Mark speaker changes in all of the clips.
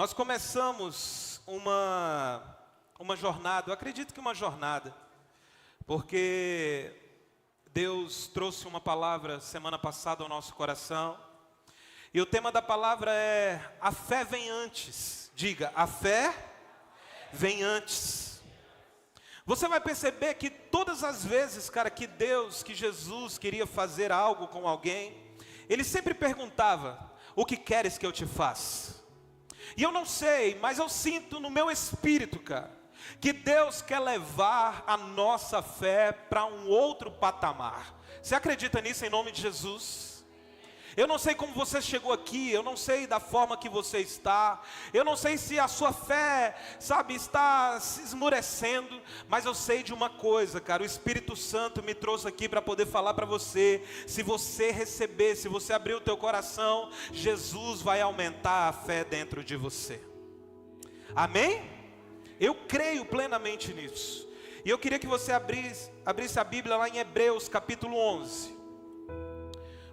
Speaker 1: Nós começamos uma jornada, eu acredito que uma jornada, porque Deus trouxe uma palavra semana passada ao nosso coração, e o tema da palavra é: a fé vem antes. Diga, a fé vem antes. Você vai perceber que todas as vezes, cara, que Deus, que Jesus queria fazer algo com alguém, Ele sempre perguntava: o que queres que eu te faça? E eu não sei, mas eu sinto no meu espírito, cara, que Deus quer levar a nossa fé para um outro patamar. Você acredita nisso em nome de Jesus? Eu não sei como você chegou aqui, eu não sei da forma que você está, eu não sei se a sua fé, sabe, está se esmurecendo, mas eu sei de uma coisa, cara, o Espírito Santo me trouxe aqui para poder falar para você: se você receber, se você abrir o teu coração, Jesus vai aumentar a fé dentro de você. Amém? Eu creio plenamente nisso. E eu queria que você abrisse a Bíblia lá em Hebreus capítulo 11.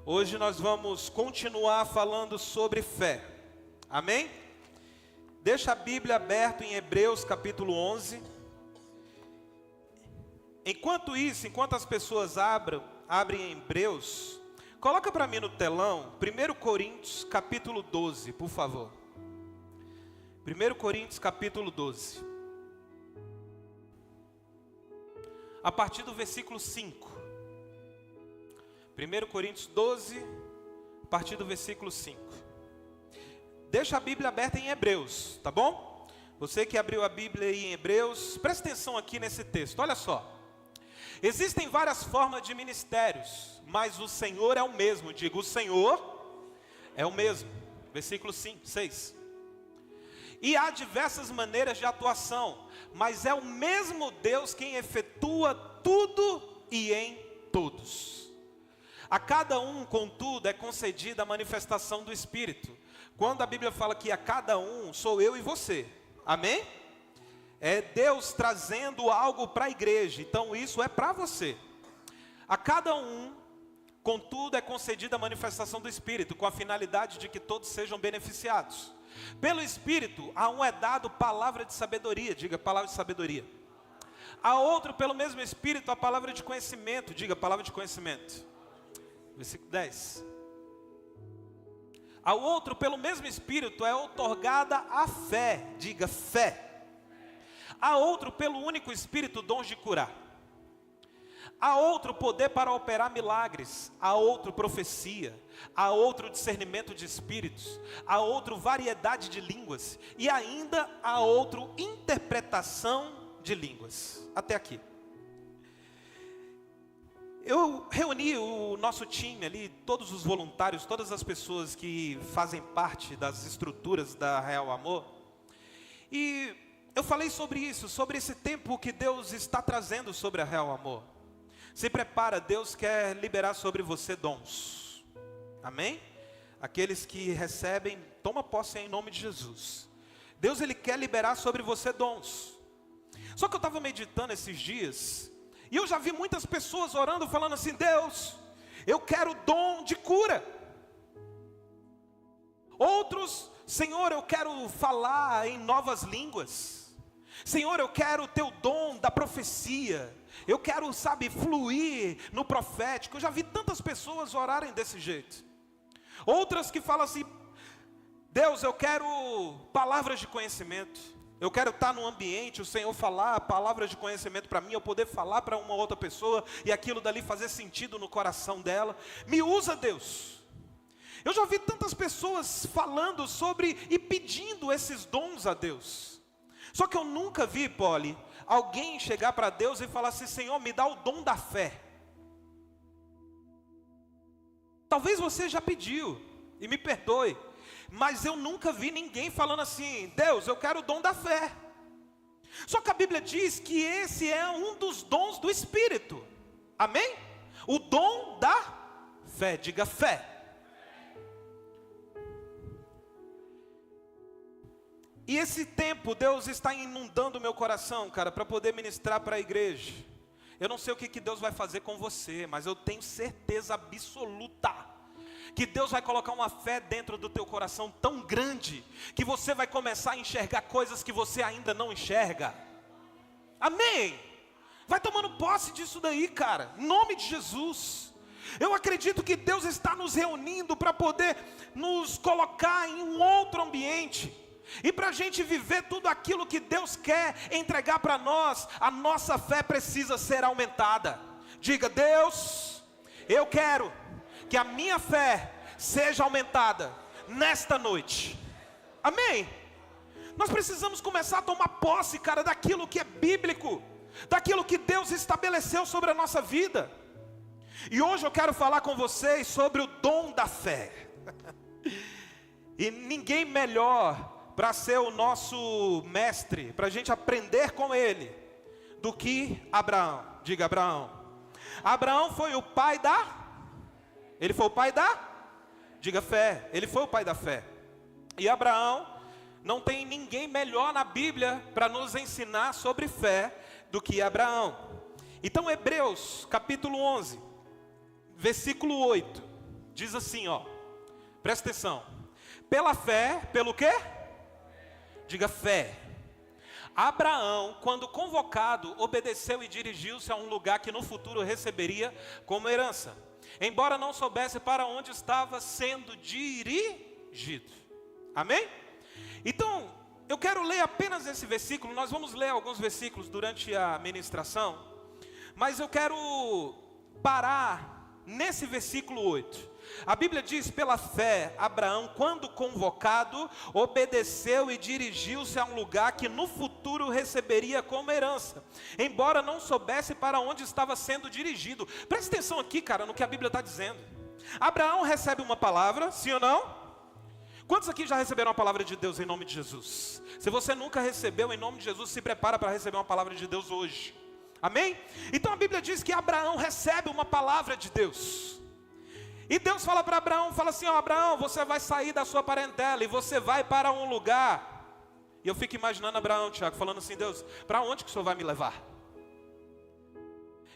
Speaker 1: Hoje nós vamos continuar falando sobre fé. Amém? Deixa a Bíblia aberta em Hebreus capítulo 11. Enquanto isso, enquanto as pessoas abrem em Hebreus, coloca para mim no telão 1 Coríntios capítulo 12, por favor. 1 Coríntios capítulo 12. A partir do versículo 5. 1 Coríntios 12, a partir do versículo 5. Deixa a Bíblia aberta em Hebreus, tá bom? Você que abriu a Bíblia aí em Hebreus, presta atenção aqui nesse texto, olha só. Existem várias formas de ministérios, mas o Senhor é o mesmo. Diga, o Senhor é o mesmo. Versículo 5, 6. E há diversas maneiras de atuação, mas é o mesmo Deus quem efetua tudo e em todos. A cada um, contudo, é concedida a manifestação do Espírito. Quando a Bíblia fala que a cada um, sou eu e você. Amém? É Deus trazendo algo para a igreja. Então isso é para você. A cada um, contudo, é concedida a manifestação do Espírito, com a finalidade de que todos sejam beneficiados. Pelo Espírito, a um é dado palavra de sabedoria. Diga, palavra de sabedoria. A outro, pelo mesmo Espírito, a palavra de conhecimento. Diga, palavra de conhecimento. Versículo 10. Ao outro, pelo mesmo Espírito, é outorgada a fé. Diga, fé. A outro, pelo único Espírito, dons de curar. A outro, poder para operar milagres. A outro, profecia. A outro, discernimento de espíritos. A outro, variedade de línguas. E ainda a outro, interpretação de línguas. Até aqui. Eu reuni o nosso time ali, todos os voluntários, todas as pessoas que fazem parte das estruturas da Real Amor. E eu falei sobre isso, sobre esse tempo que Deus está trazendo sobre a Real Amor. Se prepara, Deus quer liberar sobre você dons. Amém? Aqueles que recebem, toma posse em nome de Jesus. Deus, Ele quer liberar sobre você dons. Só que eu estava meditando esses dias, e eu já vi muitas pessoas orando, falando assim: Deus, eu quero dom de cura. Outros: Senhor, eu quero falar em novas línguas. Senhor, eu quero o teu dom da profecia. Eu quero, sabe, fluir no profético. Eu já vi tantas pessoas orarem desse jeito. Outras que falam assim: Deus, eu quero palavras de conhecimento. Eu quero estar num ambiente, o Senhor falar palavras de conhecimento para mim, eu poder falar para uma outra pessoa e aquilo dali fazer sentido no coração dela. Me usa, Deus. Eu já vi tantas pessoas falando sobre e pedindo esses dons a Deus. Só que eu nunca vi, Poli, alguém chegar para Deus e falar assim: Senhor, me dá o dom da fé. Talvez você já pediu, e me perdoe, mas eu nunca vi ninguém falando assim: Deus, eu quero o dom da fé. Só que a Bíblia diz que esse é um dos dons do Espírito. Amém? O dom da fé. Diga, fé. E esse tempo Deus está inundando o meu coração, cara, para poder ministrar para a igreja. Eu não sei o que Deus vai fazer com você, mas eu tenho certeza absoluta que Deus vai colocar uma fé dentro do teu coração tão grande, que você vai começar a enxergar coisas que você ainda não enxerga. Amém? Vai tomando posse disso daí, cara, em nome de Jesus. Eu acredito que Deus está nos reunindo para poder nos colocar em um outro ambiente. E para a gente viver tudo aquilo que Deus quer entregar para nós, a nossa fé precisa ser aumentada. Diga: Deus, eu quero que a minha fé seja aumentada nesta noite. Amém? Nós precisamos começar a tomar posse, cara, daquilo que é bíblico, daquilo que Deus estabeleceu sobre a nossa vida. E hoje eu quero falar com vocês sobre o dom da fé. E ninguém melhor para ser o nosso mestre, para a gente aprender com ele, do que Abraão. Diga: Abraão. Abraão foi o pai ele foi o pai diga, fé. Ele foi o pai da fé. E Abraão, não tem ninguém melhor na Bíblia para nos ensinar sobre fé do que Abraão. Então Hebreus capítulo 11, versículo 8, diz assim, ó, presta atenção. Pela fé, pelo quê? Diga: fé. Abraão, quando convocado, obedeceu e dirigiu-se a um lugar que no futuro receberia como herança, embora não soubesse para onde estava sendo dirigido. Amém? Então, eu quero ler apenas esse versículo. Nós vamos ler alguns versículos durante a ministração, mas eu quero parar nesse versículo 8. A Bíblia diz: pela fé, Abraão, quando convocado, obedeceu e dirigiu-se a um lugar que no futuro receberia como herança, embora não soubesse para onde estava sendo dirigido. Presta atenção aqui, cara, no que a Bíblia está dizendo. Abraão recebe uma palavra, sim ou não? Quantos aqui já receberam a palavra de Deus em nome de Jesus? Se você nunca recebeu, em nome de Jesus, se prepara para receber uma palavra de Deus hoje. Amém? Então a Bíblia diz que Abraão recebe uma palavra de Deus. E Deus fala para Abraão, fala assim: ó, Abraão, você vai sair da sua parentela e você vai para um lugar. E eu fico imaginando Abraão, Tiago, falando assim: Deus, para onde que o Senhor vai me levar?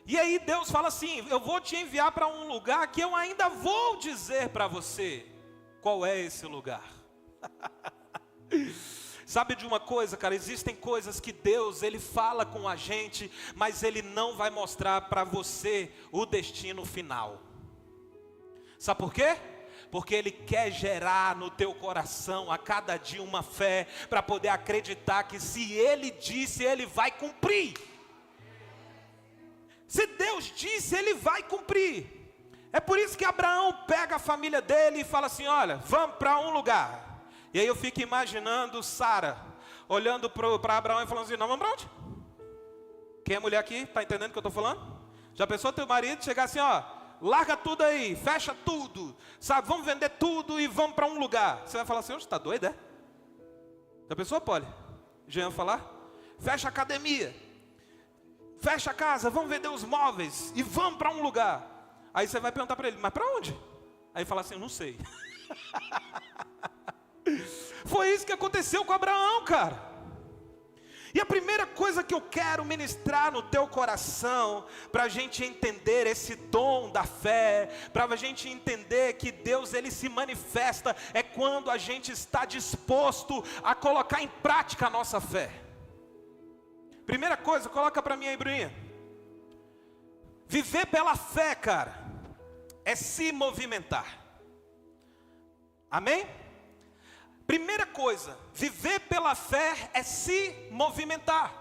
Speaker 1: E aí Deus fala assim: eu vou te enviar para um lugar que eu ainda vou dizer para você qual é esse lugar. Sabe de uma coisa, cara, existem coisas que Deus, Ele fala com a gente, mas Ele não vai mostrar para você o destino final. Sabe por quê? Porque Ele quer gerar no teu coração a cada dia uma fé, para poder acreditar que se Ele disse, Ele vai cumprir. Se Deus disse, Ele vai cumprir. É por isso que Abraão pega a família dele e fala assim: olha, vamos para um lugar. E aí eu fico imaginando Sara olhando para Abraão e falando assim: não, vamos para onde? Quem é mulher aqui? Está entendendo o que eu estou falando? Já pensou teu marido chegar assim: ó, larga tudo aí, fecha tudo, sabe, vamos vender tudo e vamos para um lugar. Você vai falar assim: você está doido, é? Já pensou, Poli? Jean falar? Fecha a academia, fecha a casa, vamos vender os móveis e vamos para um lugar. Aí você vai perguntar para ele: mas para onde? Aí ele fala assim: não sei. Foi isso que aconteceu com Abraão, cara. E a primeira coisa que eu quero ministrar no teu coração, para a gente entender esse dom da fé, para a gente entender que Deus, Ele se manifesta, é quando a gente está disposto a colocar em prática a nossa fé. Primeira coisa, coloca para mim aí, Bruninha. Viver pela fé, cara, é se movimentar. Amém? Primeira coisa, viver pela fé é se movimentar.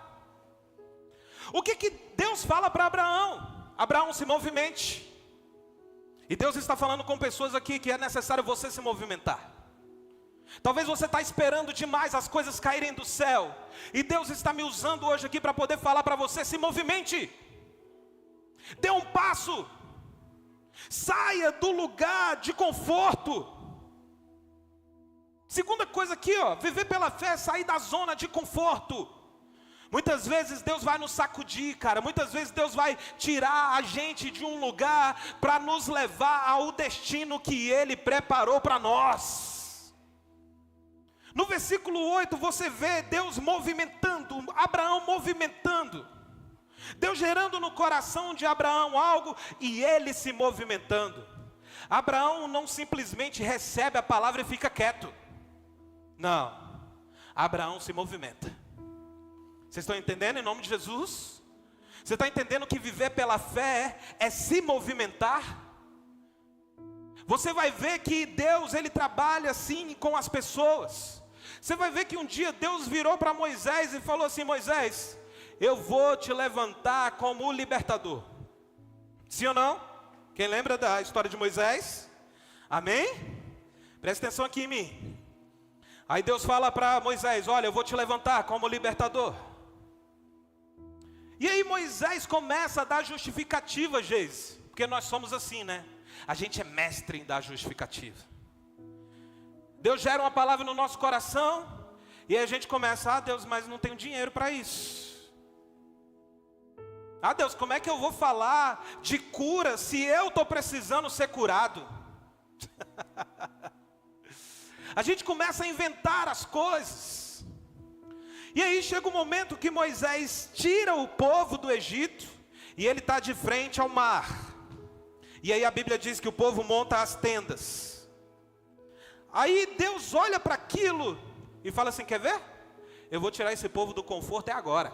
Speaker 1: O que Deus fala para Abraão? Abraão, se movimente. E Deus está falando com pessoas aqui que é necessário você se movimentar. Talvez você está esperando demais as coisas caírem do céu, e Deus está me usando hoje aqui para poder falar para você: se movimente. Dê um passo. Saia do lugar de conforto. Segunda coisa aqui, ó, viver pela fé é sair da zona de conforto. Muitas vezes Deus vai nos sacudir, cara. Muitas vezes Deus vai tirar a gente de um lugar para nos levar ao destino que Ele preparou para nós. No versículo 8 você vê Deus movimentando, Abraão movimentando. Deus gerando no coração de Abraão algo e ele se movimentando. Abraão não simplesmente recebe a palavra e fica quieto. Não, Abraão se movimenta. Vocês estão entendendo em nome de Jesus? Você está entendendo que viver pela fé é se movimentar? Você vai ver que Deus, Ele trabalha assim com as pessoas. Você vai ver que um dia Deus virou para Moisés e falou assim: Moisés, eu vou te levantar como o libertador. Sim ou não? Quem lembra da história de Moisés? Amém? Presta atenção aqui em mim. Aí Deus fala para Moisés: olha, eu vou te levantar como libertador. E aí Moisés começa a dar justificativa, Geise, porque nós somos assim, né? A gente é mestre em dar justificativa. Deus gera uma palavra no nosso coração, e aí a gente começa: ah, Deus, mas não tenho dinheiro para isso. Ah, Deus, como é que eu vou falar de cura se eu estou precisando ser curado? A gente começa a inventar as coisas. E aí chega um momento que Moisés tira o povo do Egito, e ele está de frente ao mar. E aí a Bíblia diz que o povo monta as tendas. Aí Deus olha para aquilo e fala assim: quer ver? Eu vou tirar esse povo do conforto agora.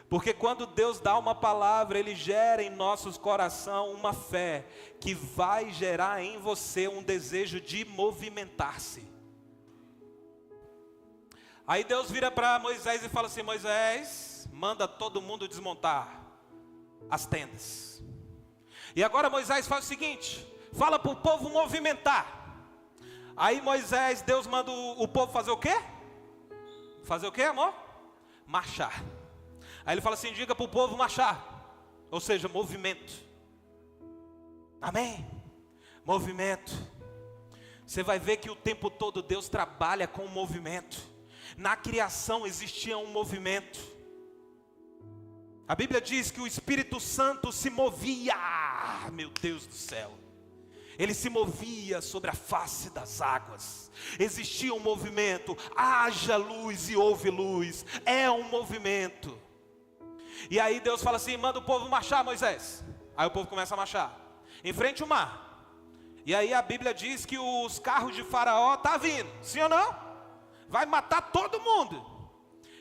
Speaker 1: Porque quando Deus dá uma palavra, Ele gera em nossos corações uma fé que vai gerar em você um desejo de movimentar-se. Aí Deus vira para Moisés e fala assim: Moisés, manda todo mundo desmontar as tendas. E agora Moisés faz o seguinte: fala para o povo movimentar. Aí Moisés, Deus manda o povo fazer o quê? Fazer o quê, amor? Marchar. Aí ele fala assim: diga para o povo marchar. Ou seja, movimento. Amém? Movimento. Você vai ver que o tempo todo Deus trabalha com movimento. Na criação existia um movimento. A Bíblia diz que o Espírito Santo se movia. Meu Deus do céu. Ele se movia sobre a face das águas. Existia um movimento. Haja luz e houve luz. É um movimento. E aí Deus fala assim: manda o povo marchar, Moisés. Aí o povo começa a marchar em frente ao mar. E aí a Bíblia diz que os carros de Faraó estão vindo. Sim ou não? Vai matar todo mundo.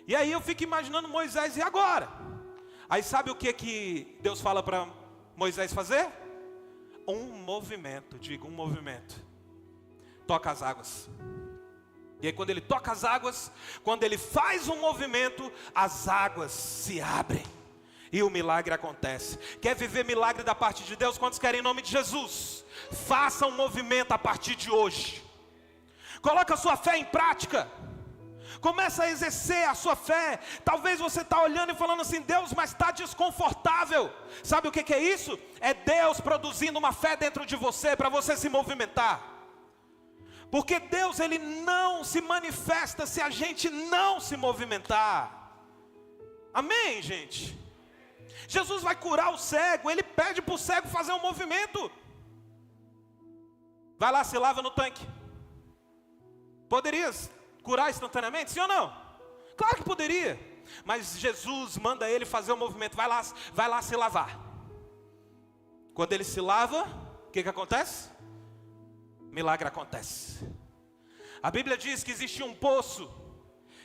Speaker 1: E aí eu fico imaginando Moisés: e agora? Aí sabe o que Deus fala para Moisés fazer? Um movimento. Diga, um movimento. Toca as águas. E aí quando ele toca as águas, quando ele faz um movimento, as águas se abrem e o milagre acontece. Quer viver milagre da parte de Deus? Quantos querem em nome de Jesus? Faça um movimento a partir de hoje. Coloca a sua fé em prática. Começa a exercer a sua fé. Talvez você está olhando e falando assim: Deus, mas está desconfortável. Sabe o que é isso? É Deus produzindo uma fé dentro de você para você se movimentar. Porque Deus, Ele não se manifesta se a gente não se movimentar. Amém, gente? Jesus vai curar o cego, Ele pede para o cego fazer um movimento. Vai lá, se lava no tanque. Poderias curar instantaneamente, sim ou não? Claro que poderia. Mas Jesus manda ele fazer um movimento. Vai lá se lavar. Quando ele se lava, o que acontece? Milagre acontece. A Bíblia diz que existia um poço,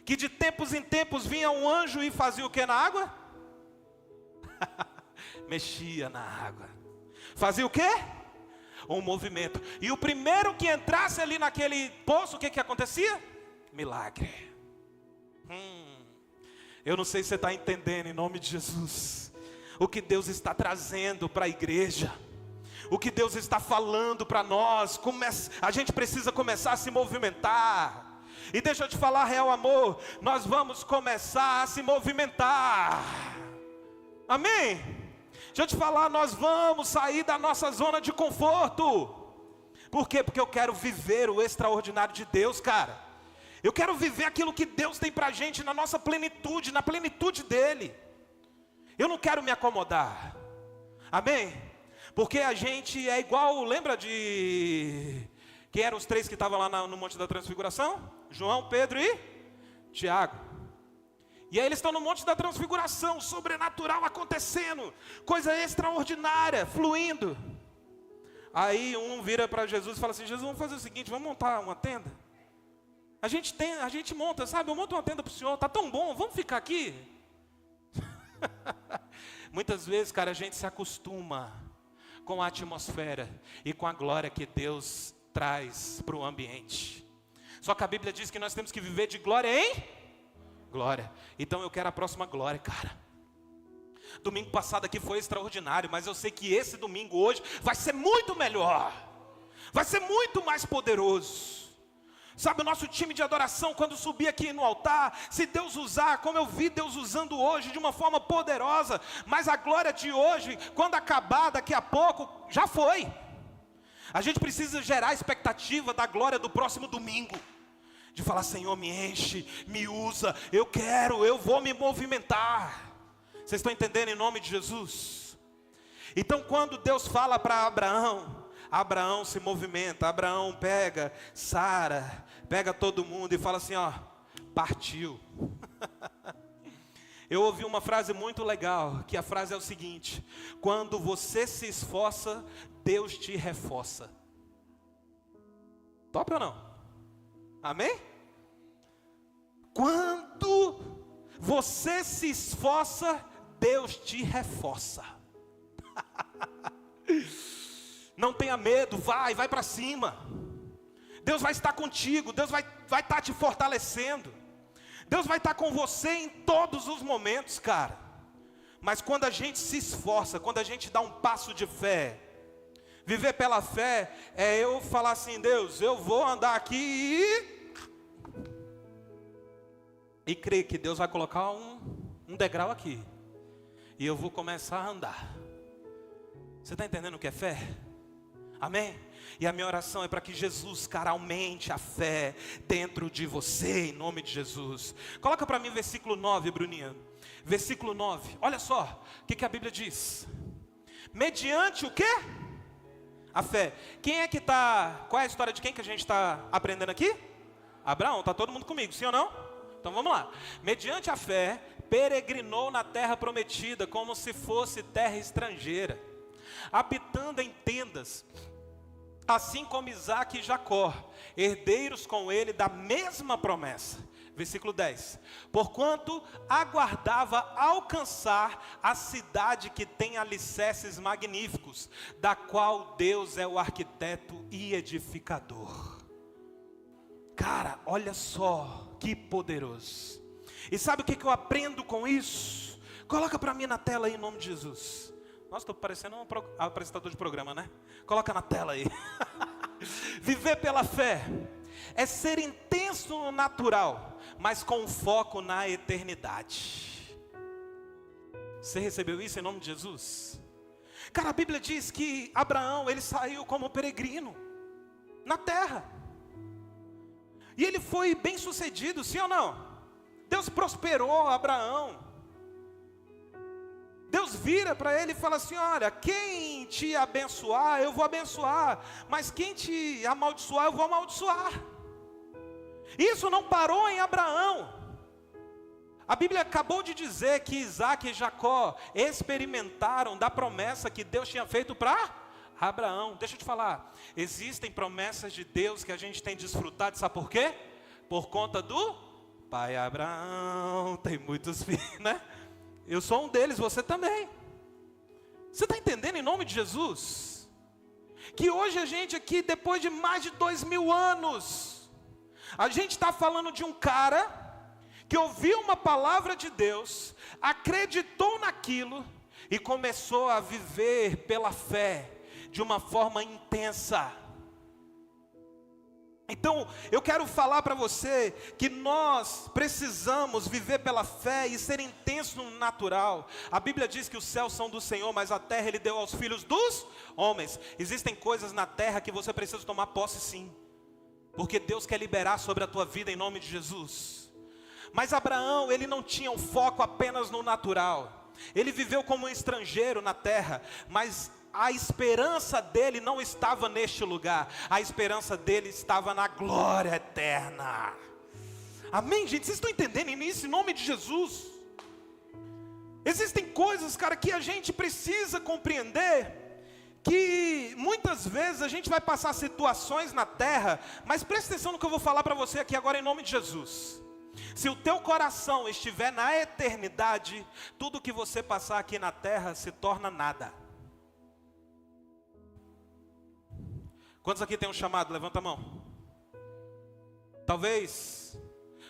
Speaker 1: que de tempos em tempos vinha um anjo e fazia o que na água? Mexia na água. Fazia o quê? Um movimento. E o primeiro que entrasse ali naquele poço, o que acontecia? Milagre. Eu não sei se você está entendendo em nome de Jesus o que Deus está trazendo para a igreja, o que Deus está falando para nós. A gente precisa começar a se movimentar. E deixa eu te falar, real amor, nós vamos começar a se movimentar. Amém? Deixa eu te falar, nós vamos sair da nossa zona de conforto. Por quê? Porque eu quero viver o extraordinário de Deus, cara. Eu quero viver aquilo que Deus tem pra gente na nossa plenitude, na plenitude dEle. Eu não quero me acomodar. Amém? Porque a gente é igual, lembra de... Quem eram os três que estavam lá no Monte da Transfiguração? João, Pedro e Tiago. E aí eles estão no Monte da Transfiguração, sobrenatural acontecendo, coisa extraordinária, fluindo. Aí um vira para Jesus e fala assim: Jesus, vamos fazer o seguinte, vamos montar uma tenda? A gente monta, sabe? Eu monto uma tenda para o senhor, está tão bom, vamos ficar aqui? Muitas vezes, cara, a gente se acostuma com a atmosfera e com a glória que Deus traz para o ambiente. Só que a Bíblia diz que nós temos que viver de glória em glória. Então eu quero a próxima glória, cara. Domingo passado aqui foi extraordinário, mas eu sei que esse domingo hoje vai ser muito melhor. Vai ser muito mais poderoso. Sabe, o nosso time de adoração, quando subir aqui no altar, se Deus usar, como eu vi Deus usando hoje de uma forma poderosa, mas a glória de hoje, quando acabar daqui a pouco, já foi. A gente precisa gerar a expectativa da glória do próximo domingo. De falar: Senhor, me enche, me usa, eu vou me movimentar. Vocês estão entendendo, em nome de Jesus? Então quando Deus fala para Abraão, Abraão se movimenta, Abraão pega Sara, pega todo mundo e fala assim: ó, partiu. Eu ouvi uma frase muito legal, que a frase é o seguinte: quando você se esforça, Deus te reforça. Top ou não? Amém? Quando você se esforça, Deus te reforça. Não tenha medo, vai para cima. Deus vai estar contigo, Deus vai estar te fortalecendo. Deus vai estar com você em todos os momentos, cara. Mas quando a gente se esforça, quando a gente dá um passo de fé, viver pela fé é eu falar assim: Deus, eu vou andar aqui e crer que Deus vai colocar um degrau aqui, e eu vou começar a andar. Você está entendendo o que é fé? Amém? E a minha oração é para que Jesus, cara, aumente a fé dentro de você, em nome de Jesus. Coloca para mim versículo 9, Bruninha. Versículo 9, olha só o que a Bíblia diz. Mediante o quê? A fé. Quem é que está, qual é a história de quem que a gente está aprendendo aqui? Abraão, está todo mundo comigo, sim ou não? Então vamos lá. Mediante a fé, peregrinou na terra prometida, como se fosse terra estrangeira, habitando em tendas, assim como Isaque e Jacó, herdeiros com ele da mesma promessa. Versículo 10. Porquanto aguardava alcançar a cidade que tem alicerces magníficos, da qual Deus é o arquiteto e edificador. Cara, olha só que poderoso. E sabe o que eu aprendo com isso? Coloca para mim na tela aí, em nome de Jesus. Nossa, estou parecendo um apresentador de programa, né? Coloca na tela aí. Viver pela fé é ser intenso no natural, mas com foco na eternidade. Você recebeu isso em nome de Jesus? Cara, a Bíblia diz que Abraão, ele saiu como peregrino na terra. E ele foi bem sucedido, sim ou não? Deus prosperou Abraão. Deus vira para ele e fala assim: olha, quem te abençoar, eu vou abençoar, mas quem te amaldiçoar, eu vou amaldiçoar. Isso não parou em Abraão. A Bíblia acabou de dizer que Isaque e Jacó experimentaram da promessa que Deus tinha feito para Abraão. Deixa eu te falar, existem promessas de Deus que a gente tem desfrutado, sabe por quê? Por conta do pai Abraão. Tem muitos filhos, né? Eu sou um deles, você também. Você está entendendo, em nome de Jesus? Que hoje a gente aqui, depois de mais de 2000 anos, a gente está falando de um cara que ouviu uma palavra de Deus, acreditou naquilo e começou a viver pela fé de uma forma intensa. Então, eu quero falar para você que nós precisamos viver pela fé e ser intenso no natural. A Bíblia diz que os céus são do Senhor, mas a terra Ele deu aos filhos dos homens. Existem coisas na terra que você precisa tomar posse, sim, porque Deus quer liberar sobre a tua vida em nome de Jesus. Mas Abraão, ele não tinha um foco apenas no natural. Ele viveu como um estrangeiro na terra, mas a esperança dele não estava neste lugar. A esperança dele estava na glória eterna. Amém, gente? Vocês estão entendendo isso em nome de Jesus? Existem coisas, cara, que a gente precisa compreender, que muitas vezes a gente vai passar situações na terra, mas presta atenção no que eu vou falar para você aqui agora em nome de Jesus. Se o teu coração estiver na eternidade, tudo que você passar aqui na terra se torna nada. Quantos aqui tem um chamado? Levanta a mão. Talvez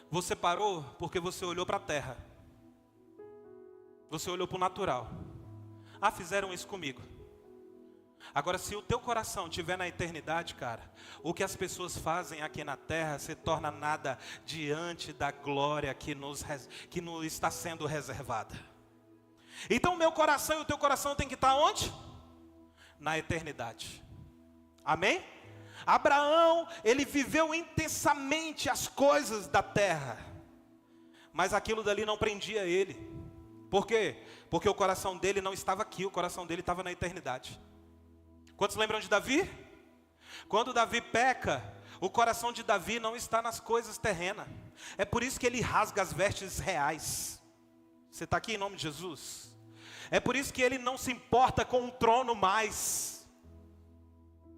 Speaker 1: você parou porque você olhou para a terra. Você olhou para o natural. Ah, fizeram isso comigo. Agora, se o teu coração estiver na eternidade, cara, o que as pessoas fazem aqui na terra se torna nada diante da glória que nos está sendo reservada. Então o meu coração e o teu coração tem que estar onde? Na eternidade. Amém? Abraão, ele viveu intensamente as coisas da terra, mas aquilo dali não prendia ele. Por quê? Porque o coração dele não estava aqui, o coração dele estava na eternidade. Quantos lembram de Davi? Quando Davi peca, o coração de Davi não está nas coisas terrenas. É por isso que ele rasga as vestes reais. Você está aqui em nome de Jesus? É por isso que ele não se importa com o trono mais.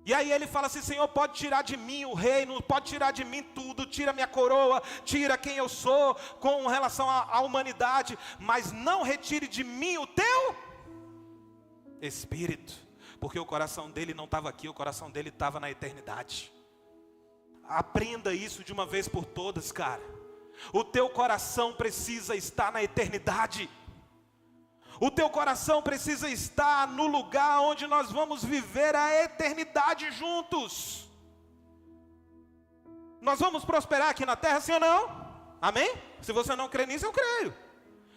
Speaker 1: E aí ele fala assim: Senhor, pode tirar de mim o reino, pode tirar de mim tudo, tira minha coroa, tira quem eu sou com relação à humanidade, mas não retire de mim o teu Espírito. Porque o coração dele não estava aqui, o coração dele estava na eternidade. Aprenda isso de uma vez por todas, cara. O teu coração precisa estar na eternidade. O teu coração precisa estar no lugar onde nós vamos viver a eternidade juntos. Nós vamos prosperar aqui na terra, sim ou não? Amém? Se você não crê nisso, eu creio.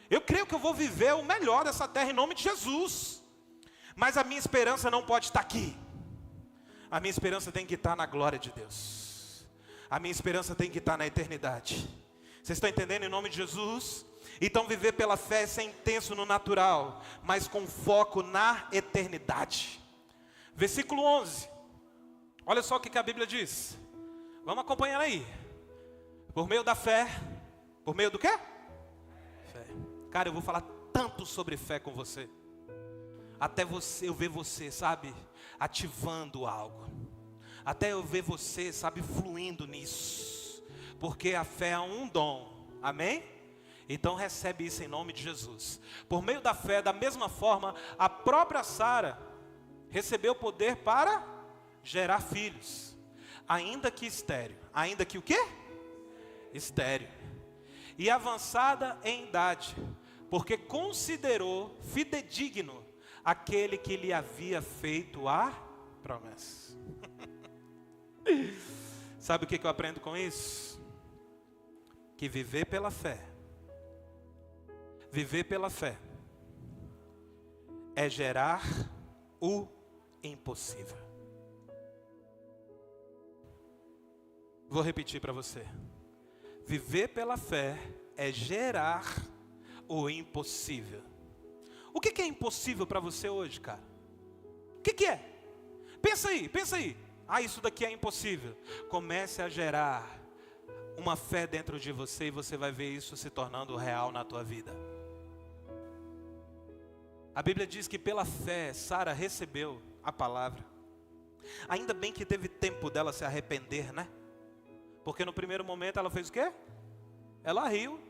Speaker 1: Eu creio que eu vou viver o melhor dessa terra em nome de Jesus. Mas a minha esperança não pode estar aqui. A minha esperança tem que estar na glória de Deus. A minha esperança tem que estar na eternidade. Vocês estão entendendo em nome de Jesus? Então viver pela fé é ser intenso no natural, mas com foco na eternidade. Versículo 11. Olha só o que a Bíblia diz. Vamos acompanhar aí. Por meio da fé. Por meio do quê? Fé. Cara, eu vou falar tanto sobre fé com você. Até eu ver você, sabe, ativando algo. Até eu ver você, sabe, fluindo nisso. Porque a fé é um dom. Amém? Então recebe isso em nome de Jesus. Por meio da fé, da mesma forma, a própria Sara recebeu poder para gerar filhos. Ainda que estéril. Ainda que o quê? Estéril. E avançada em idade. Porque considerou fidedigno aquele que lhe havia feito a promessa. Sabe o que eu aprendo com isso? Que viver pela fé é gerar o impossível. Vou repetir para você. Viver pela fé é gerar o impossível. O que é impossível para você hoje, cara? O que é? Pensa aí. Ah, isso daqui é impossível. Comece a gerar uma fé dentro de você e você vai ver isso se tornando real na tua vida. A Bíblia diz que pela fé Sara recebeu a palavra. Ainda bem que teve tempo dela se arrepender, né? Porque no primeiro momento ela fez o quê? Ela riu.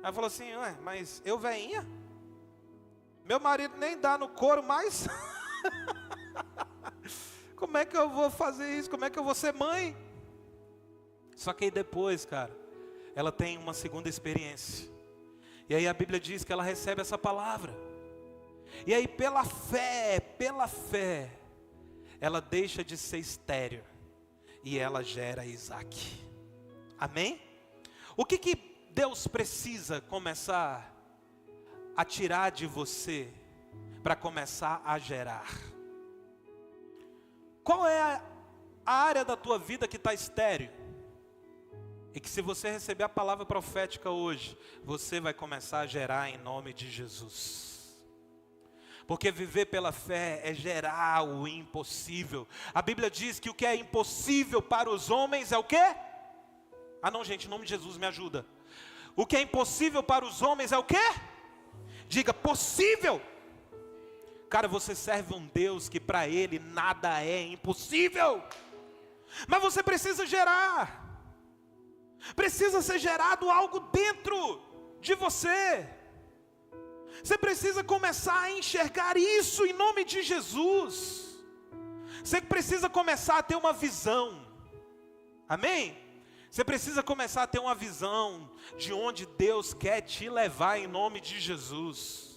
Speaker 1: Ela falou assim: ué, mas eu veinha? Meu marido nem dá no couro mais. Como é que eu vou fazer isso? Como é que eu vou ser mãe? Só que aí depois, cara, ela tem uma segunda experiência. E aí a Bíblia diz que ela recebe essa palavra. E aí pela fé, ela deixa de ser estéril. E ela gera Isaac. Amém? O que Deus precisa começar a tirar de você para começar a gerar? Qual é a área da tua vida que está estéril? E que se você receber a palavra profética hoje, você vai começar a gerar em nome de Jesus. Porque viver pela fé é gerar o impossível. A Bíblia diz que o que é impossível para os homens é o quê? Ah não, gente, em nome de Jesus, me ajuda. O que é impossível para os homens é o quê? Diga, possível. Cara, você serve um Deus que para Ele nada é impossível. Mas você precisa gerar. Precisa ser gerado algo dentro de você. Você precisa começar a enxergar isso em nome de Jesus. Você precisa começar a ter uma visão. Amém? Você precisa começar a ter uma visão de onde Deus quer te levar em nome de Jesus.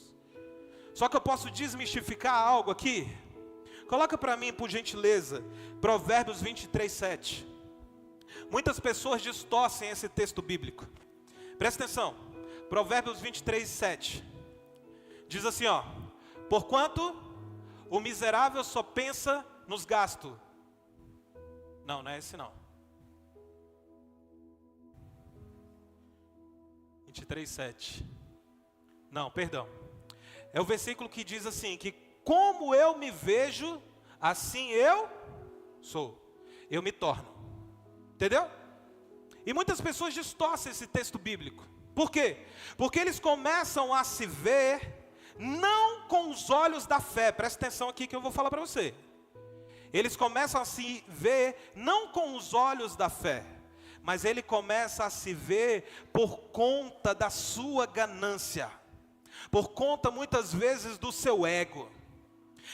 Speaker 1: Só que eu posso desmistificar algo aqui. Coloca para mim, por gentileza, Provérbios 23, 7. Muitas pessoas distorcem esse texto bíblico. Presta atenção. Provérbios 23, 7. Diz assim, ó. Porquanto o miserável só pensa nos gastos. Não, não é esse não. 23, 7. Não, perdão. É o versículo que diz assim, que como eu me vejo, assim eu sou. Eu me torno. Entendeu? E muitas pessoas distorcem esse texto bíblico. Por quê? Porque eles começam a se ver, não com os olhos da fé. Presta atenção aqui que eu vou falar para você. Eles começam a se ver, não com os olhos da fé, mas ele começa a se ver por conta da sua ganância. Por conta muitas vezes do seu ego.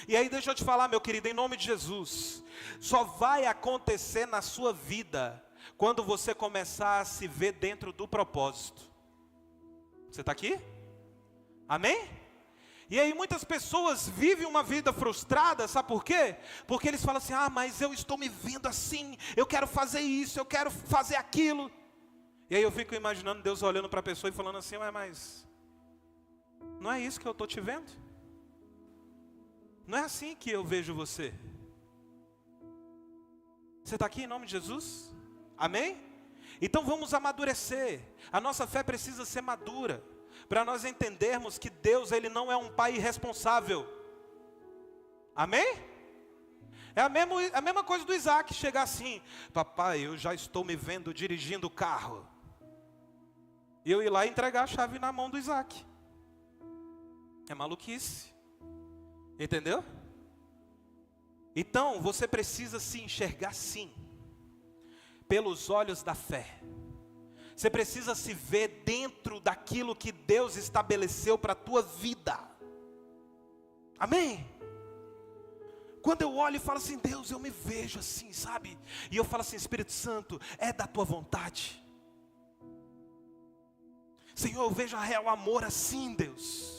Speaker 1: E aí deixa eu te falar, meu querido, em nome de Jesus, só vai acontecer na sua vida quando você começar a se ver dentro do propósito. Você está aqui? Amém? E aí muitas pessoas vivem uma vida frustrada, sabe por quê? Porque eles falam assim, mas eu estou me vendo assim, eu quero fazer isso, eu quero fazer aquilo. E aí eu fico imaginando Deus olhando para a pessoa e falando assim, mas não é isso que eu estou te vendo? Não é assim que eu vejo você. Você está aqui em nome de Jesus? Amém? Então vamos amadurecer. A nossa fé precisa ser madura, para nós entendermos que Deus, Ele não é um pai irresponsável. Amém? É a mesma coisa do Isaac chegar assim, papai, eu já estou me vendo dirigindo o carro. E eu ir lá e entregar a chave na mão do Isaac. É maluquice. Entendeu? Então, você precisa se enxergar sim, pelos olhos da fé. Você precisa se ver dentro daquilo que Deus estabeleceu para a tua vida. Amém? Quando eu olho e falo assim, Deus, eu me vejo assim, sabe? E eu falo assim, Espírito Santo, é da tua vontade. Senhor, eu vejo a real amor assim, Deus.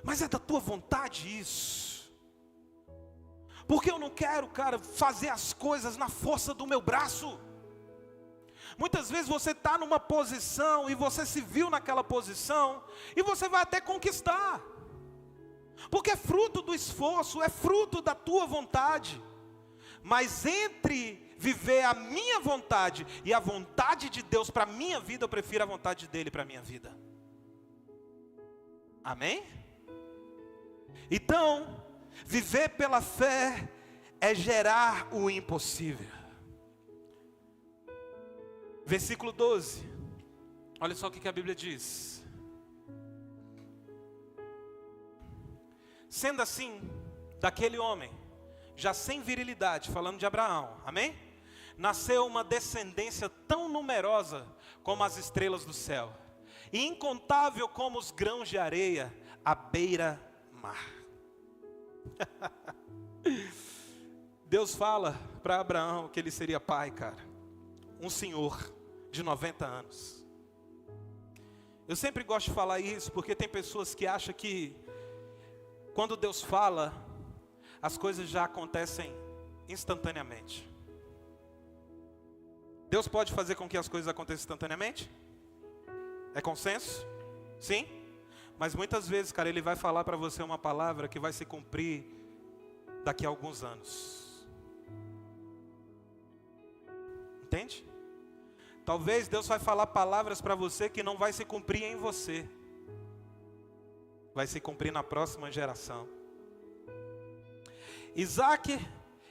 Speaker 1: Mas é da tua vontade isso. Porque eu não quero, cara, fazer as coisas na força do meu braço. Muitas vezes você está numa posição e você se viu naquela posição e você vai até conquistar. Porque é fruto do esforço, é fruto da tua vontade. Mas entre viver a minha vontade e a vontade de Deus para a minha vida, eu prefiro a vontade dele para a minha vida. Amém? Então, viver pela fé é gerar o impossível. Versículo 12. Olha só o que a Bíblia diz. Sendo assim, daquele homem, já sem virilidade, falando de Abraão, amém? Nasceu uma descendência tão numerosa como as estrelas do céu, e incontável como os grãos de areia à beira-mar. Deus fala para Abraão que ele seria pai, cara. Um senhor de 90 anos. Eu sempre gosto de falar isso porque tem pessoas que acham que quando Deus fala, as coisas já acontecem instantaneamente. Deus pode fazer com que as coisas aconteçam instantaneamente? É consenso? Sim? Mas muitas vezes, cara, Ele vai falar para você uma palavra que vai se cumprir daqui a alguns anos. Entende? Talvez Deus vai falar palavras para você que não vai se cumprir em você. Vai se cumprir na próxima geração. Isaac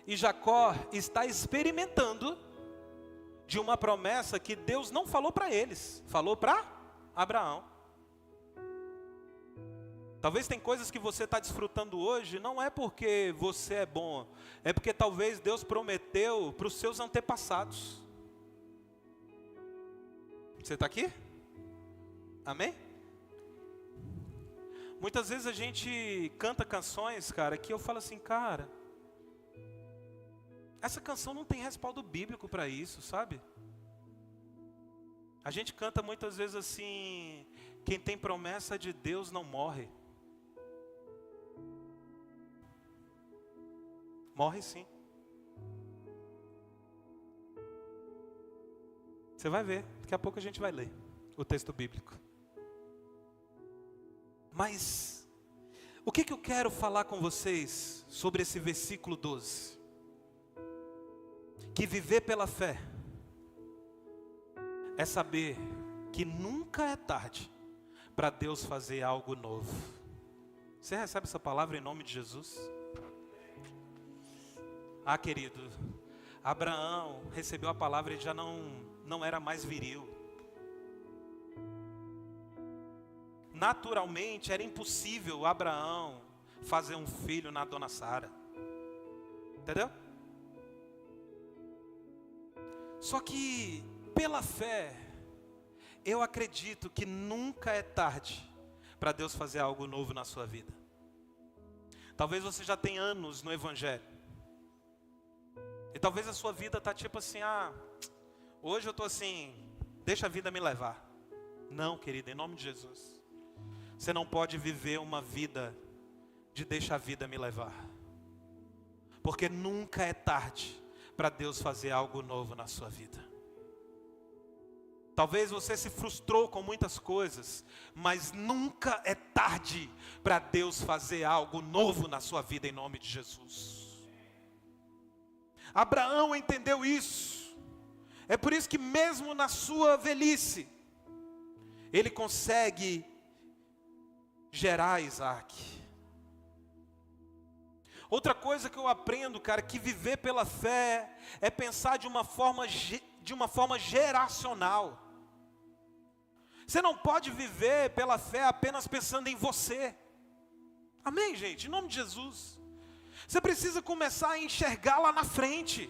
Speaker 1: e Jacó está experimentando de uma promessa que Deus não falou para eles, falou para Abraão. Talvez tem coisas que você está desfrutando hoje, não é porque você é bom, é porque talvez Deus prometeu para os seus antepassados. Você está aqui? Amém? Muitas vezes a gente canta canções, cara, que eu falo assim, cara, essa canção não tem respaldo bíblico para isso, sabe? A gente canta muitas vezes assim, quem tem promessa de Deus não morre. Morre sim. Você vai ver, daqui a pouco a gente vai ler o texto bíblico. Mas, o que eu quero falar com vocês sobre esse versículo 12? Que viver pela fé é saber que nunca é tarde para Deus fazer algo novo. Você recebe essa palavra em nome de Jesus? Ah, querido, Abraão recebeu a palavra e já não era mais viril. Naturalmente era impossível Abraão fazer um filho na dona Sara. Entendeu? Só que pela fé, eu acredito que nunca é tarde para Deus fazer algo novo na sua vida. Talvez você já tenha anos no Evangelho. E talvez a sua vida está tipo assim, hoje eu estou assim, deixa a vida me levar. Não, querida, em nome de Jesus. Você não pode viver uma vida de deixa a vida me levar. Porque nunca é tarde para Deus fazer algo novo na sua vida. Talvez você se frustrou com muitas coisas, mas nunca é tarde para Deus fazer algo novo na sua vida em nome de Jesus. Abraão entendeu isso. É por isso que mesmo na sua velhice, ele consegue gerar Isaac. Outra coisa que eu aprendo, cara, que viver pela fé é pensar de uma forma geracional. Você não pode viver pela fé apenas pensando em você. Amém, gente? Em nome de Jesus. Você precisa começar a enxergar lá na frente.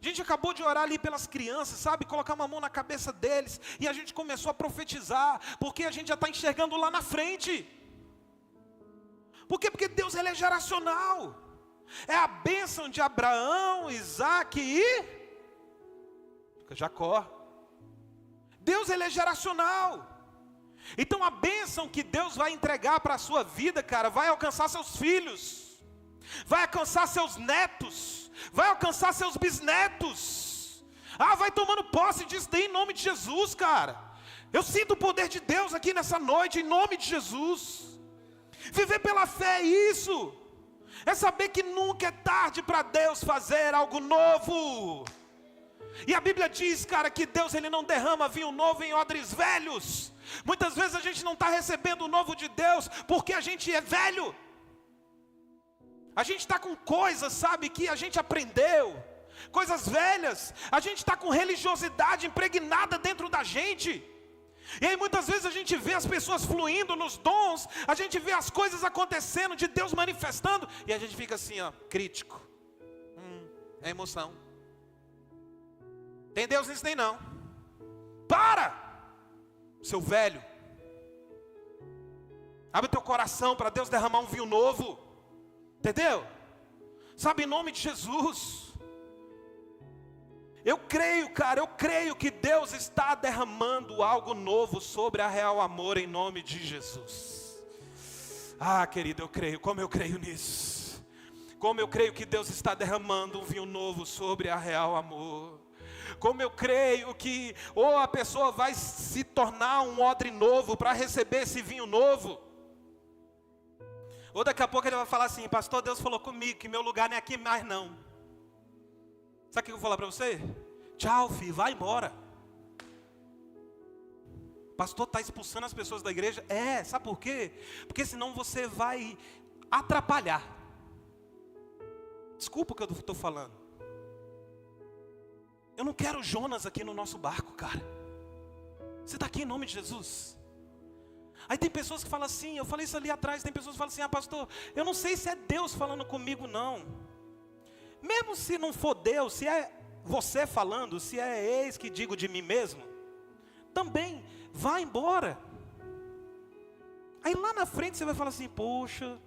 Speaker 1: A gente acabou de orar ali pelas crianças, sabe? Colocar uma mão na cabeça deles. E a gente começou a profetizar. Porque a gente já está enxergando lá na frente. Por quê? Porque Deus ele é geracional. É a bênção de Abraão, Isaac e Jacó. Deus ele é geracional. Então a bênção que Deus vai entregar para a sua vida, cara, vai alcançar seus filhos, vai alcançar seus netos, vai alcançar seus bisnetos. Vai tomando posse disso daí em nome de Jesus, cara. Eu sinto o poder de Deus aqui nessa noite, em nome de Jesus. Viver pela fé é isso. É saber que nunca é tarde para Deus fazer algo novo. E a Bíblia diz, cara, que Deus ele não derrama vinho novo em odres velhos. Muitas vezes a gente não está recebendo o novo de Deus porque a gente é velho. A gente está com coisas, sabe, que a gente aprendeu, coisas velhas. A gente está com religiosidade impregnada dentro da gente. E aí muitas vezes a gente vê as pessoas fluindo nos dons, a gente vê as coisas acontecendo, de Deus manifestando, e a gente fica assim, crítico. É emoção. Tem Deus nisso nem não. Para! Seu velho. Abre teu coração para Deus derramar um vinho novo. Entendeu? Sabe, em nome de Jesus. Eu creio, cara, eu creio que Deus está derramando algo novo sobre a Real Amor em nome de Jesus. Querido, eu creio, como eu creio nisso. Como eu creio que Deus está derramando um vinho novo sobre a Real Amor. Como eu creio que a pessoa vai se tornar um odre novo para receber esse vinho novo. Ou daqui a pouco ele vai falar assim, pastor, Deus falou comigo que meu lugar não é aqui mais não. Sabe o que eu vou falar para você? Tchau, filho, vai embora. Pastor, está expulsando as pessoas da igreja? Sabe por quê? Porque senão você vai atrapalhar. Desculpa o que eu estou falando. Eu não quero Jonas aqui no nosso barco, cara. Você está aqui em nome de Jesus. Aí tem pessoas que falam assim, eu falei isso ali atrás, tem pessoas que falam assim, pastor, eu não sei se é Deus falando comigo não. Mesmo se não for Deus, se é você falando, se é eis que digo de mim mesmo, também vá embora. Aí lá na frente você vai falar assim, poxa,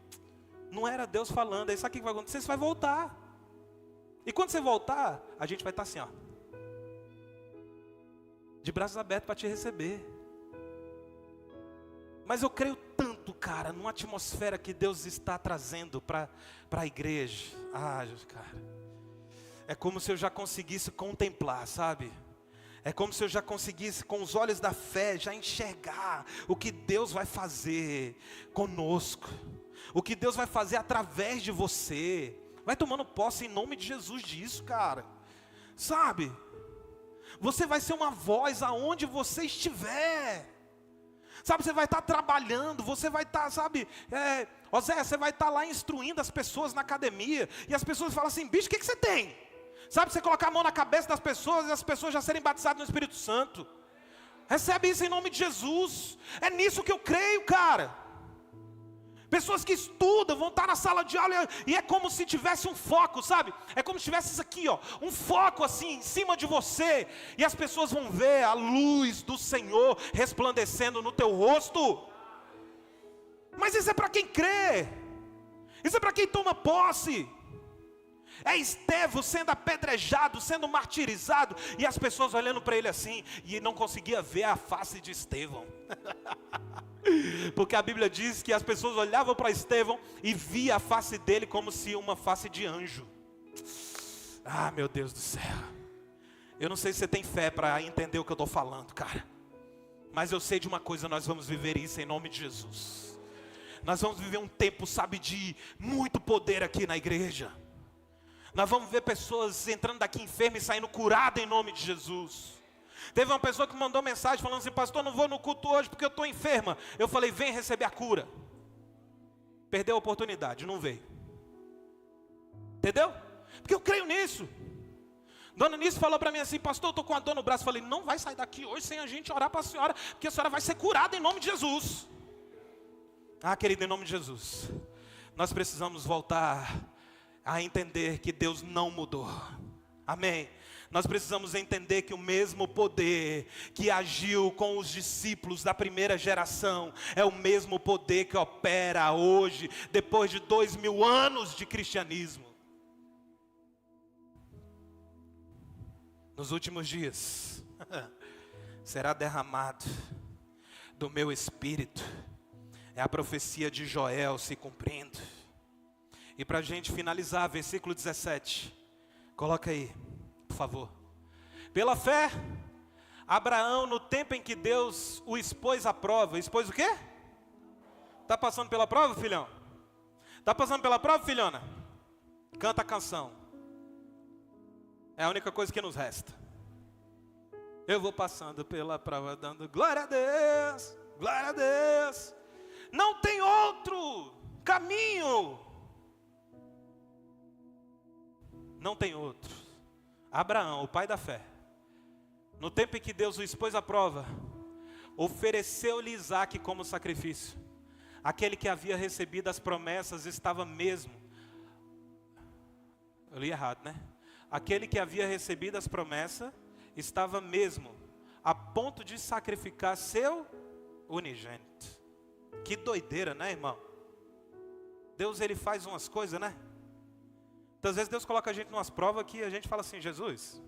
Speaker 1: não era Deus falando. Aí sabe o que vai acontecer? Você vai voltar. E quando você voltar, a gente vai estar assim, ó, de braços abertos para te receber. Mas eu creio tanto, cara, numa atmosfera que Deus está trazendo para a igreja. Cara, é como se eu já conseguisse contemplar, sabe? É como se eu já conseguisse, com os olhos da fé, já enxergar o que Deus vai fazer conosco. O que Deus vai fazer através de você. Vai tomando posse em nome de Jesus disso, cara. Sabe? Você vai ser uma voz aonde você estiver. Sabe, você vai estar trabalhando, você vai estar, sabe, Osé, você vai estar lá instruindo as pessoas na academia. E as pessoas falam assim, bicho, o que você tem? Sabe, você colocar a mão na cabeça das pessoas e as pessoas já serem batizadas no Espírito Santo. Recebe isso em nome de Jesus. É nisso que eu creio, cara. Pessoas que estudam, vão estar na sala de aula e é como se tivesse um foco, sabe? É como se tivesse isso aqui, ó, um foco assim em cima de você. E as pessoas vão ver a luz do Senhor resplandecendo no teu rosto. Mas isso é para quem crê. Isso é para quem toma posse. É Estevão sendo apedrejado, sendo martirizado, e as pessoas olhando para ele assim, e não conseguia ver a face de Estevão. Porque a Bíblia diz que as pessoas olhavam para Estevão e via a face dele como se uma face de anjo. Ah, meu Deus do céu. Eu não sei se você tem fé para entender o que eu estou falando, cara. Mas eu sei de uma coisa, nós vamos viver isso em nome de Jesus. Nós vamos viver um tempo, sabe, de muito poder aqui na igreja. Nós vamos ver pessoas entrando daqui enfermas e saindo curadas em nome de Jesus. Teve uma pessoa que mandou mensagem falando assim, pastor, não vou no culto hoje porque eu estou enferma. Eu falei, vem receber a cura. Perdeu a oportunidade, não veio. Entendeu? Porque eu creio nisso. Dona Nice falou para mim assim, pastor, eu estou com a dor no braço. Eu falei, não vai sair daqui hoje sem a gente orar para a senhora, porque a senhora vai ser curada em nome de Jesus. Ah, querido, em nome de Jesus. Nós precisamos voltar a entender que Deus não mudou. Amém. Nós precisamos entender que o mesmo poder que agiu com os discípulos da primeira geração é o mesmo poder que opera hoje, depois de 2000 anos de cristianismo. Nos últimos dias será derramado do meu espírito. É a profecia de Joel se cumprindo. E para a gente finalizar, versículo 17. Coloca aí, por favor. Pela fé, Abraão, no tempo em que Deus o expôs à prova. Expôs o quê? Está passando pela prova, filhão? Está passando pela prova, filhona? Canta a canção. É a única coisa que nos resta. Eu vou passando pela prova, dando glória a Deus, glória a Deus. Não tem outro caminho. Não tem outro. Abraão, o pai da fé, no tempo em que Deus o expôs à prova, ofereceu-lhe Isaque como sacrifício. Aquele que havia recebido as promessas estava mesmo, eu li errado, né? Aquele que havia recebido as promessas estava mesmo a ponto de sacrificar seu unigênito. Que doideira, né, irmão? Deus, ele faz umas coisas, né? Então, às vezes Deus coloca a gente em umas provas que a gente fala assim, Jesus,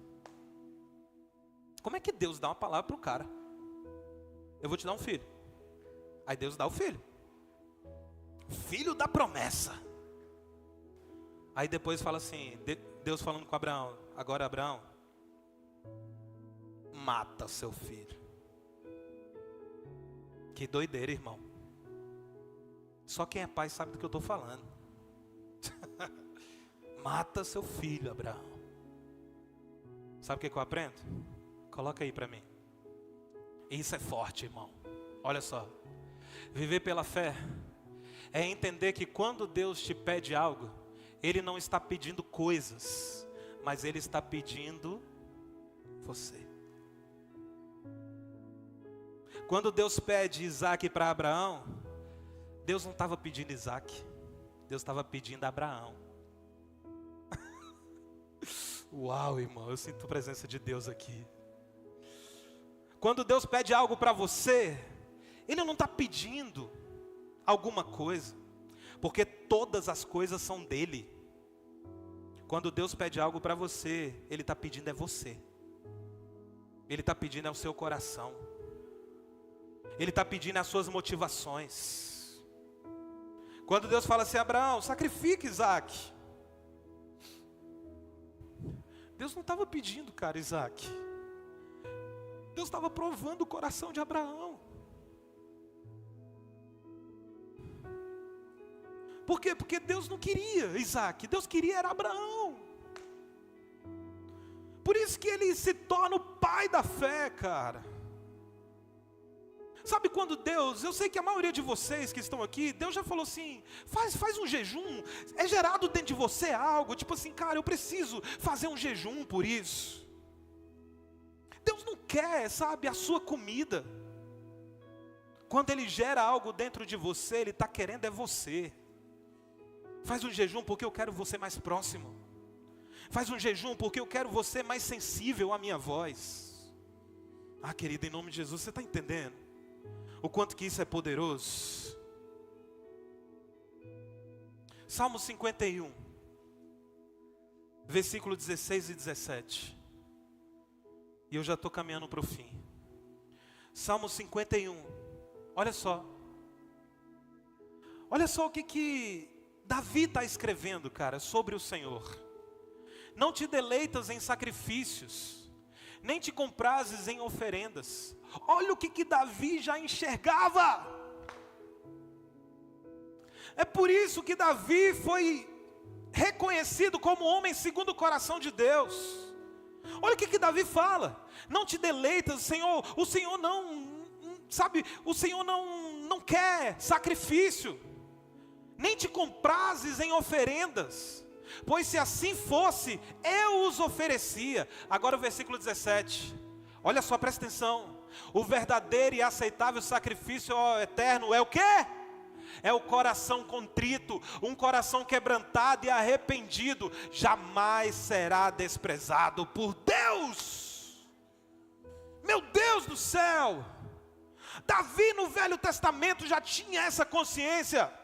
Speaker 1: como é que Deus dá uma palavra para o cara? Eu vou te dar um filho. Aí Deus dá o filho. Filho da promessa. Aí depois fala assim, Deus falando com Abraão, agora Abraão, mata seu filho. Que doideira, irmão. Só quem é pai sabe do que eu estou falando. Mata seu filho, Abraão. Sabe o que eu aprendo? Coloca aí para mim. Isso é forte, irmão. Olha só. Viver pela fé é entender que quando Deus te pede algo, Ele não está pedindo coisas, mas Ele está pedindo você. Quando Deus pede Isaac para Abraão, Deus não estava pedindo Isaac, Deus estava pedindo Abraão. Uau, irmão, eu sinto a presença de Deus aqui. Quando Deus pede algo para você, Ele não está pedindo alguma coisa, porque todas as coisas são dele. Quando Deus pede algo para você, Ele está pedindo é você. Ele está pedindo é o seu coração. Ele está pedindo as suas motivações. Quando Deus fala assim, Abraão, sacrifica Isaac. Deus não estava pedindo, cara, Isaac. Deus estava provando o coração de Abraão. Por quê? Porque Deus não queria Isaac, Deus queria era Abraão. Por isso que ele se torna o pai da fé, cara. Sabe quando Deus, eu sei que a maioria de vocês que estão aqui, Deus já falou assim, faz um jejum, é gerado dentro de você algo, tipo assim, cara, eu preciso fazer um jejum por isso. Deus não quer, sabe, a sua comida. Quando Ele gera algo dentro de você, Ele está querendo é você. Faz um jejum porque eu quero você mais próximo. Faz um jejum porque eu quero você mais sensível à minha voz. Ah, querido, em nome de Jesus, você está entendendo? O quanto que isso é poderoso. Salmo 51, versículo 16 e 17. E eu já estou caminhando para o fim. Salmo 51, olha só. Olha só o que Davi está escrevendo, cara, sobre o Senhor. Não te deleitas em sacrifícios, nem te comprases em oferendas. Olha o que Davi já enxergava. É por isso que Davi foi reconhecido como homem segundo o coração de Deus. Olha o que Davi fala. Não te deleitas, Senhor, o Senhor não, sabe, o Senhor não quer sacrifício, nem te comprases em oferendas, pois se assim fosse, eu os oferecia. Agora o versículo 17, olha só, presta atenção. O verdadeiro e aceitável sacrifício ao eterno é o quê? É o coração contrito, um coração quebrantado e arrependido, jamais será desprezado por Deus. Meu Deus do céu! Davi no Velho Testamento já tinha essa consciência.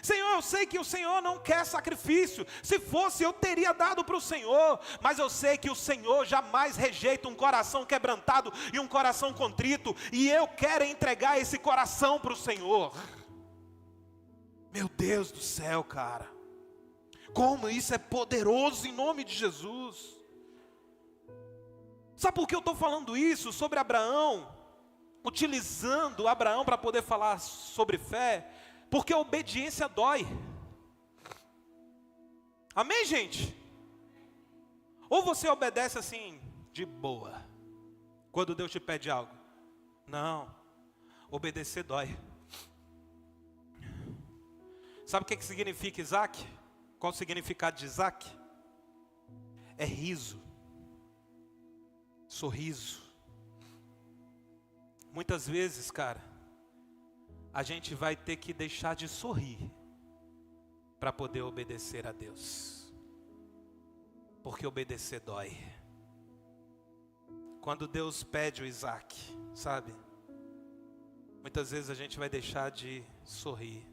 Speaker 1: Senhor, eu sei que o Senhor não quer sacrifício. Se fosse, eu teria dado para o Senhor. Mas eu sei que o Senhor jamais rejeita um coração quebrantado e um coração contrito. E eu quero entregar esse coração para o Senhor. Meu Deus do céu, cara. Como isso é poderoso em nome de Jesus. Sabe por que eu estou falando isso sobre Abraão? Utilizando Abraão para poder falar sobre fé. Porque a obediência dói. Amém, gente? Ou você obedece assim, de boa, quando Deus te pede algo. Não, obedecer dói. Sabe o que significa Isaac? Qual o significado de Isaac? É riso, sorriso. Muitas vezes, cara, a gente vai ter que deixar de sorrir para poder obedecer a Deus. Porque obedecer dói. Quando Deus pede o Isaac, sabe? Muitas vezes a gente vai deixar de sorrir.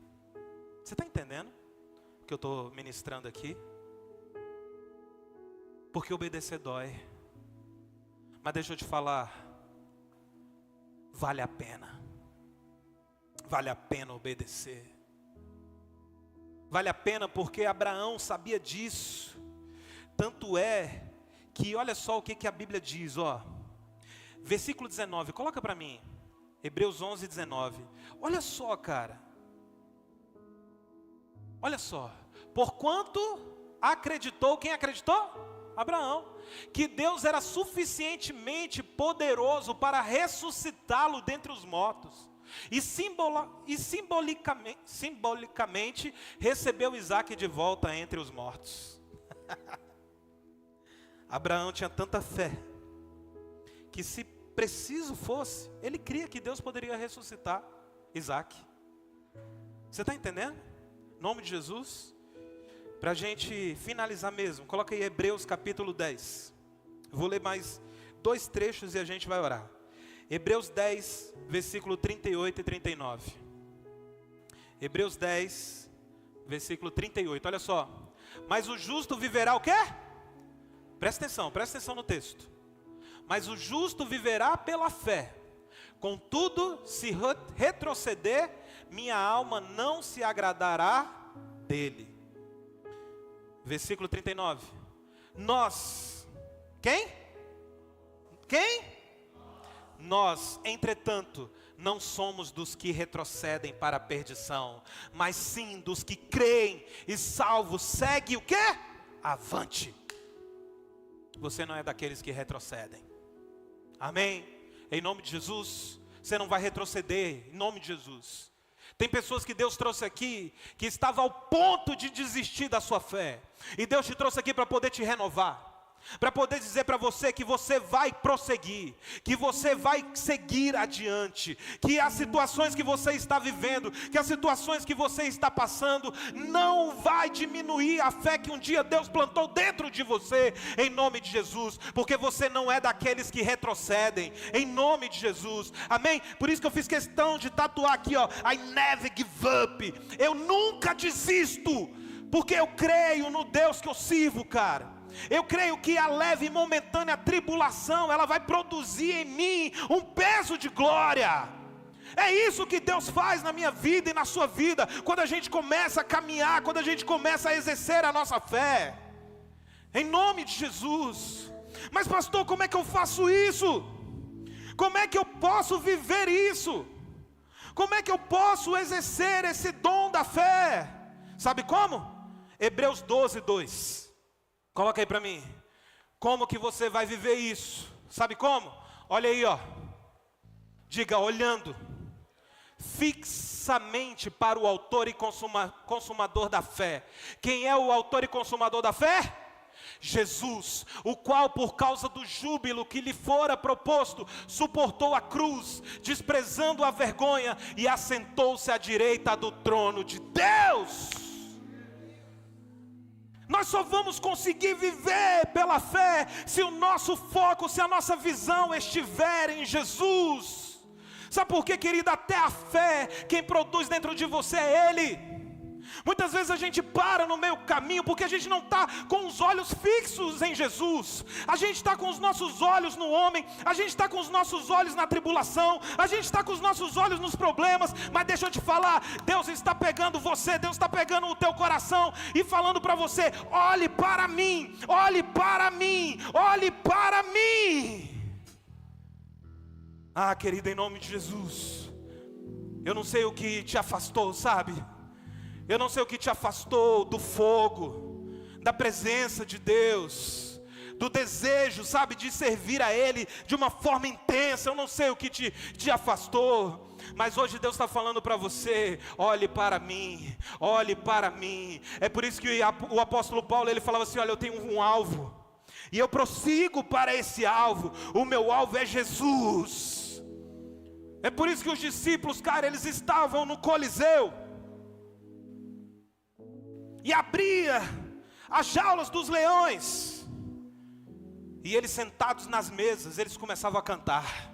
Speaker 1: Você está entendendo o que eu estou ministrando aqui? Porque obedecer dói. Mas deixa eu te falar, vale a pena. Vale a pena obedecer. Vale a pena porque Abraão sabia disso. Tanto é que olha só o que a Bíblia diz, ó. Versículo 19, coloca para mim. Hebreus 11, 19. Olha só, cara. Olha só. Porquanto acreditou, quem acreditou? Abraão. Que Deus era suficientemente poderoso para ressuscitá-lo dentre os mortos. E simbolicamente recebeu Isaac de volta entre os mortos. Abraão tinha tanta fé que se preciso fosse, ele cria que Deus poderia ressuscitar Isaac. Você está entendendo? Em nome de Jesus. Para a gente finalizar mesmo, coloca aí Hebreus capítulo 10. Vou ler mais 2 trechos e a gente vai orar. Hebreus 10, versículo 38 e 39. Hebreus 10, versículo 38, olha só. Mas o justo viverá o quê? Presta atenção no texto. Mas o justo viverá pela fé. Contudo, se retroceder, minha alma não se agradará dele. Versículo 39. Nós, quem? Nós, entretanto, não somos dos que retrocedem para a perdição, mas sim dos que creem e salvos segue o quê? Avante. Você não é daqueles que retrocedem. Amém? Em nome de Jesus, você não vai retroceder, em nome de Jesus. Tem pessoas que Deus trouxe aqui, que estava ao ponto de desistir da sua fé. E Deus te trouxe aqui para poder te renovar. Para poder dizer para você que você vai prosseguir, que você vai seguir adiante, que as situações que você está vivendo, que as situações que você está passando, não vai diminuir a fé que um dia Deus plantou dentro de você, em nome de Jesus, porque você não é daqueles que retrocedem, em nome de Jesus, amém? Por isso que eu fiz questão de tatuar aqui, ó, I never give up, eu nunca desisto, porque eu creio no Deus que eu sirvo, cara. Eu creio que a leve e momentânea tribulação, ela vai produzir em mim um peso de glória. É isso que Deus faz na minha vida e na sua vida, quando a gente começa a caminhar, quando a gente começa a exercer a nossa fé, em nome de Jesus. Mas pastor, como é que eu faço isso? Como é que eu posso viver isso? Como é que eu posso exercer esse dom da fé? Sabe como? Hebreus 12, 2. Coloca aí para mim. Como que você vai viver isso? Sabe como? Olha aí, ó. Diga, olhando fixamente para o autor e consumador da fé. Quem é o autor e consumador da fé? Jesus, o qual por causa do júbilo que lhe fora proposto, suportou a cruz, desprezando a vergonha, e assentou-se à direita do trono de Deus. Nós só vamos conseguir viver pela fé se o nosso foco, se a nossa visão estiver em Jesus. Sabe por quê, querida? Até a fé, quem produz dentro de você é Ele. Muitas vezes a gente para no meio caminho porque a gente não está com os olhos fixos em Jesus. A gente está com os nossos olhos no homem, a gente está com os nossos olhos na tribulação, a gente está com os nossos olhos nos problemas. Mas deixa eu te falar, Deus está pegando você, Deus está pegando o teu coração e falando para você: olhe para mim, olhe para mim, olhe para mim. Ah, querida, em nome de Jesus, eu não sei o que te afastou, sabe? Eu não sei o que te afastou do fogo, da presença de Deus, do desejo, sabe, de servir a Ele de uma forma intensa. Eu não sei o que te afastou, mas hoje Deus está falando para você: olhe para mim, olhe para mim. É por isso que o apóstolo Paulo, ele falava assim: olha, eu tenho um alvo, e eu prossigo para esse alvo. O meu alvo é Jesus. É por isso que os discípulos, cara, eles estavam no Coliseu, e abria as jaulas dos leões, e eles sentados nas mesas, eles começavam a cantar.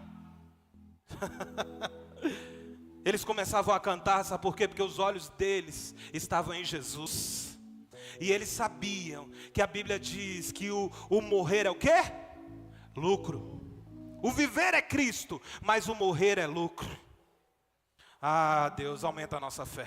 Speaker 1: Eles começavam a cantar, sabe por quê? Porque os olhos deles estavam em Jesus. E eles sabiam que a Bíblia diz que o morrer é o quê? Lucro. O viver é Cristo, mas o morrer é lucro. Ah, Deus, aumenta a nossa fé.